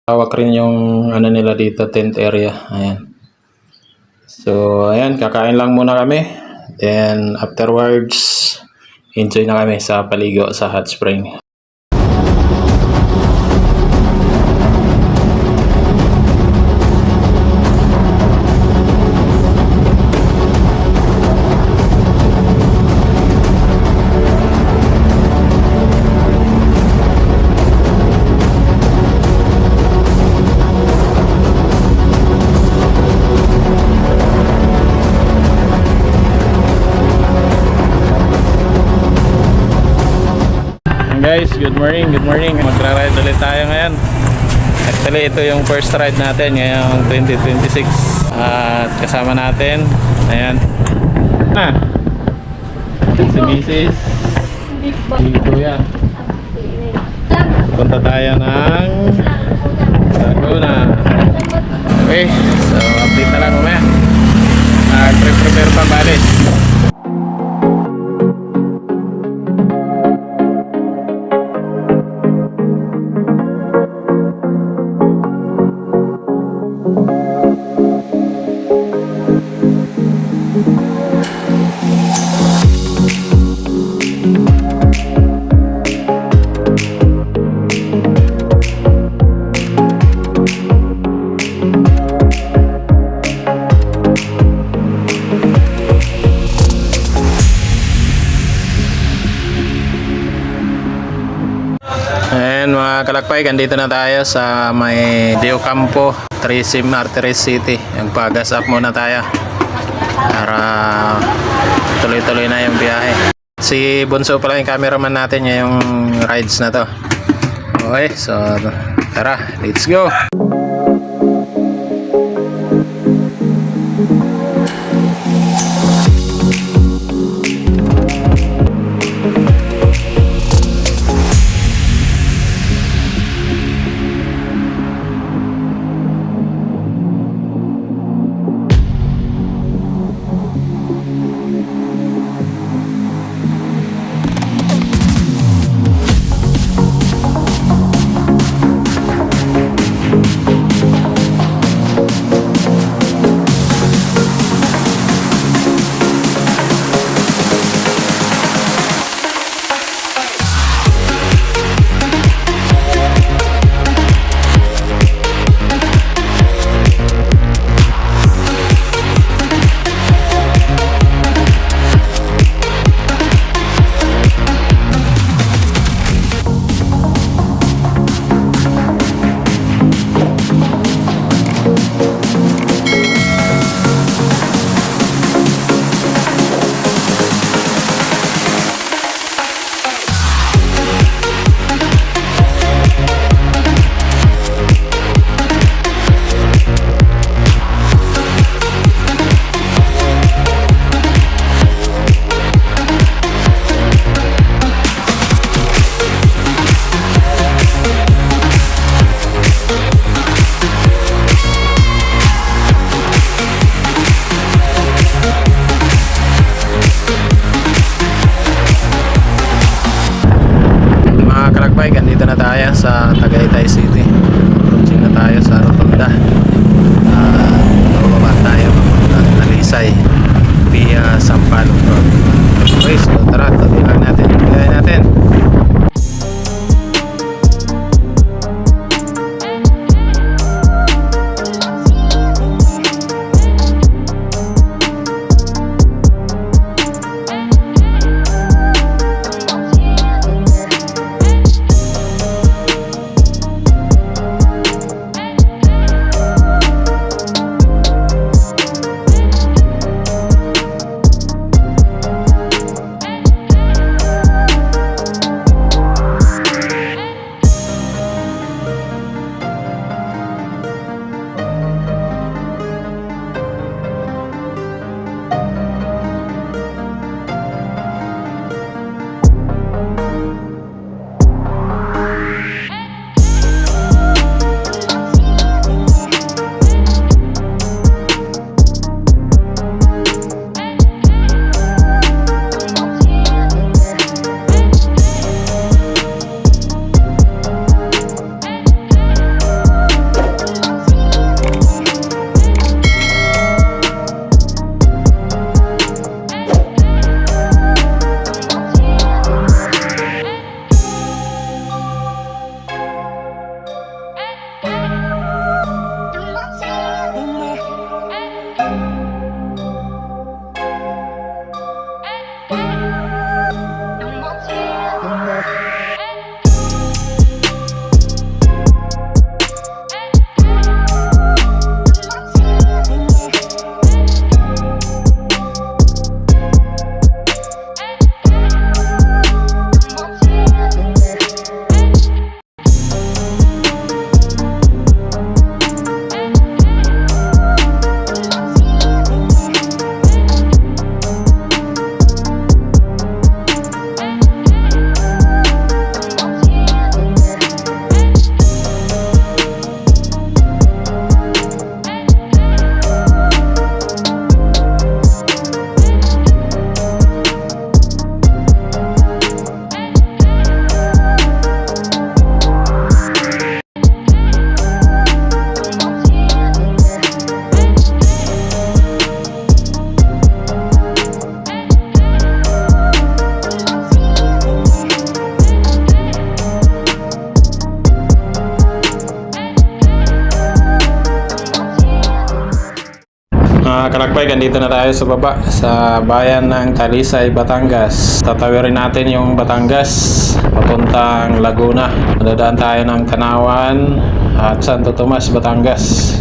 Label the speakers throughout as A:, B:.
A: Hawak rin yung ano nila dito, tent area. Ayan. So, ayan, kakain lang muna kami. Then, afterwards, enjoy na kami sa paligo sa hot spring. Guys, good morning, magra-ride ulit tayo ngayon. Actually, ito yung first ride natin ngayong 2026 at kasama natin, ayan, si Mrs. si Kuya. Punta tayo ng Laguna. Okay, so update na lang mamaya. Prepare pa balik. Ayan mga kalakpay, andito na tayo sa may Diocampo, Trisim, Arteries City. Yung pa-gas up muna tayo para tuloy-tuloy na yung biyahe. Si Bunso pala yung cameraman natin yung rides na to. Okay, so tara, let's go! Mga kalakbay, andito na tayo sa baba sa bayan ng Talisay, Batangas. Tatawirin natin yung Batangas papuntang Laguna. Dadaan tayo ng Kanawan at Santo Tomas, Batangas.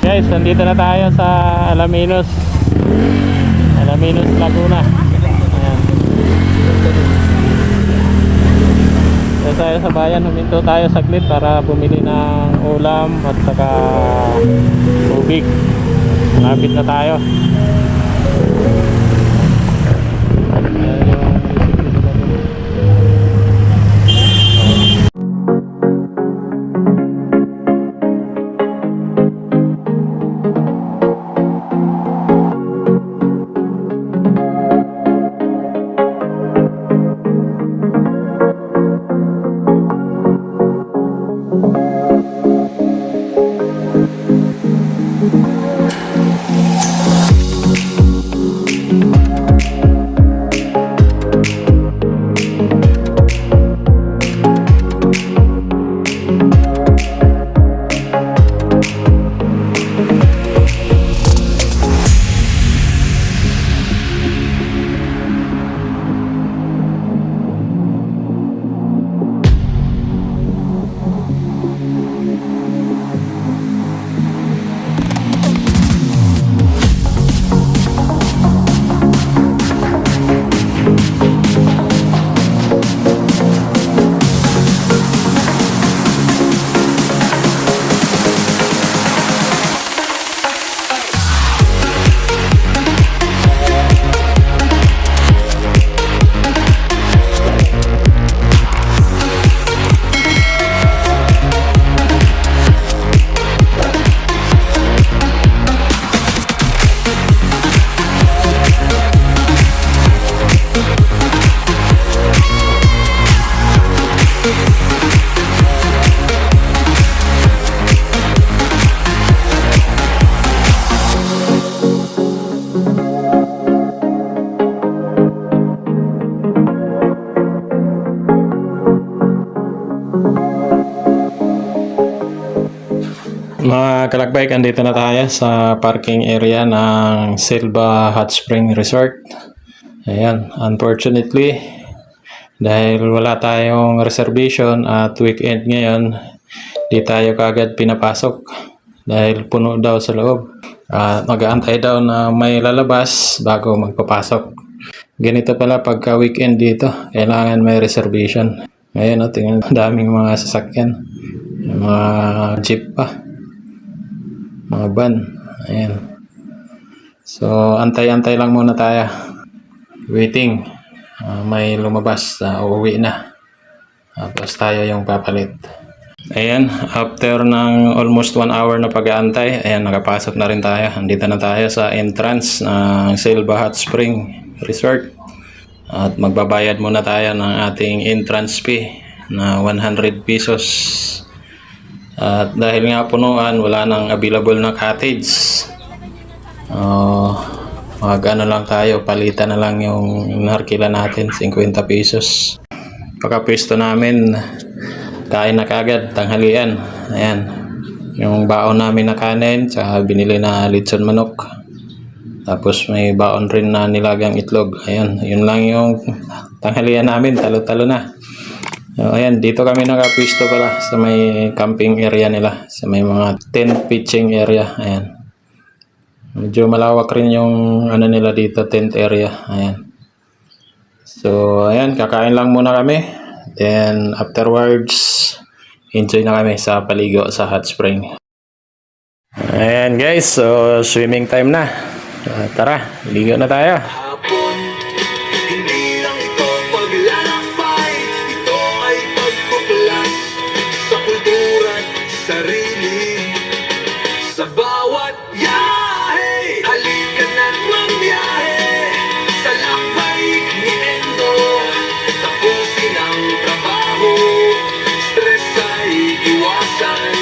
A: Guys, nandito na tayo sa Alaminos, Laguna. Ayan. Dito tayo sa bayan, huminto tayo saglit para bumili ng ulam at saka tubig. Malapit na tayo. Mga kalakbay, andito na tayo sa parking area ng Silva Hot Spring Resort. Ayan, unfortunately, dahil wala tayong reservation at weekend ngayon, di tayo kagad pinapasok dahil puno daw sa loob. At mag-aantay daw na may lalabas bago magpapasok. Ganito pala pagka weekend dito, kailangan may reservation. Ngayon, tingnan, daming mga sasakyan, mga jeep pa, mga van. Ayan. So, antay-antay lang muna tayo. Waiting. May lumabas. Uuwi na. Tapos tayo yung papalit. Ayan. After ng almost 1 hour na pag-aantay, ayan, nakapasok na rin tayo. Andito na tayo sa entrance ng Silva Hot Spring Resort. At magbabayad muna tayo ng ating entrance fee na 100 pesos. At dahil nga punuan, wala nang available na cottage. Mag-ano lang tayo, palitan na lang yung narkila natin, 50 pesos. Pagka-pwesto namin, kain na kagad, tanghalian. Ayan, yung baon namin na kanin, tsaka binili na lechon manok. Tapos may baon rin na nilagang itlog. Ayan, yun lang yung tanghalian namin, talo-talo na. So, ayan, dito kami nakapwesto pala sa may camping area nila, sa may mga tent pitching area. Ayan. Medyo malawak rin yung ano nila dito, tent area. Ayan. So, ayan, kakain lang muna kami. Then, afterwards, enjoy na kami sa paligo sa hot spring. Ayan guys, so swimming time na. Tara, ligo na tayo.
B: Hindi lang ito paglalakbay, ito ay pagpuplas sa kultura at sarili. Sa bawat yahe, halika na't magbiyahe sa lakbay ni Endo. Tapusin ang trabaho, stress ay iwasan.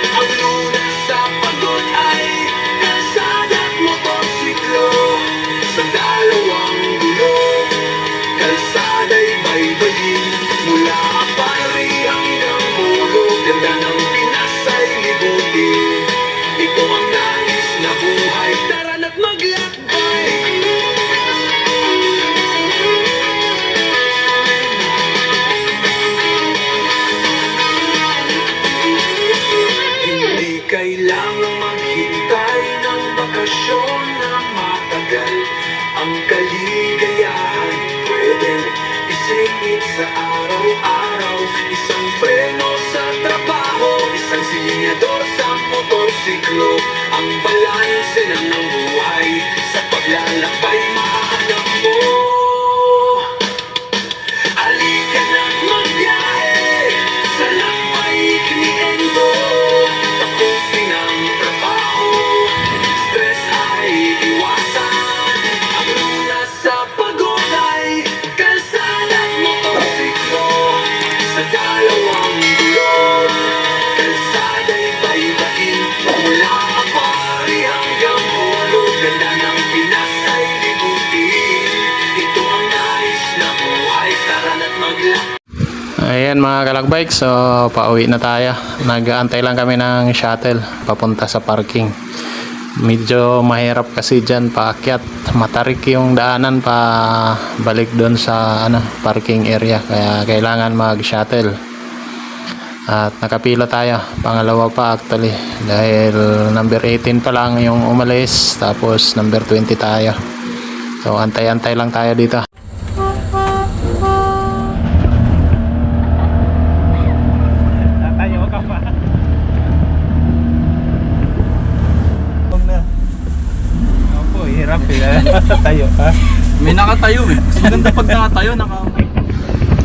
B: Ang lunas sa pagod ay kalsada at motorsiklo. Sa dalawang gulong, kalsada'y baybayin. Mula Apari hanggang Mulo, ganda ng Pinas ay libutin. Ito ang nais na buhay, tara na't maglakbay. Hindi kailangang maghintay ng bakasyon na matagal. Ang kaligayahan pwedeng isingit sa araw-araw. Isang preno sa trabaho, isang sinyador sa motorsiklo. Ang balanse ng buhay sa paglalakbay mahanap mo. Halika na't magbiyahe sa lakbay ni Endo. Tapusin ang trabaho, stress ay iwasan. Ang lunas sa pagod ay kalsada at motorsiklo. Sa dalawang gulong, kalsada'y baybayin. Mula Apari hanggang Mulo, ganda ng Pinas ay libutin. Ito ang nais na buhay, tara na't maglakbay.
A: Ayan mga kalakbike, so pauwi na tayo. Nag-aantay lang kami ng shuttle papunta sa parking. Medyo mahirap kasi dyan paakyat. Matarik yung daanan pa balik doon sa parking area. Kaya kailangan mag-shuttle. At nakapila tayo. Pangalawa pa actually. Dahil number 18 pa lang yung umalis. Tapos number 20 tayo. So antay-antay lang tayo dito. Tatayo ka pa.
C: Opo, hirap tayo ha. May nakatayo eh. Mas maganda pag nakatayo,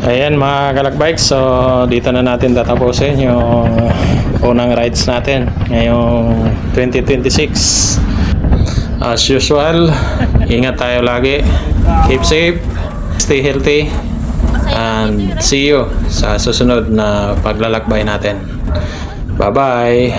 A: Ayan mga kalakbike, so dito na natin tatapusin yung unang rides natin ngayong 2026. As usual, ingat tayo lagi, keep safe, stay healthy, and see you sa susunod na paglalakbay natin. Bye bye.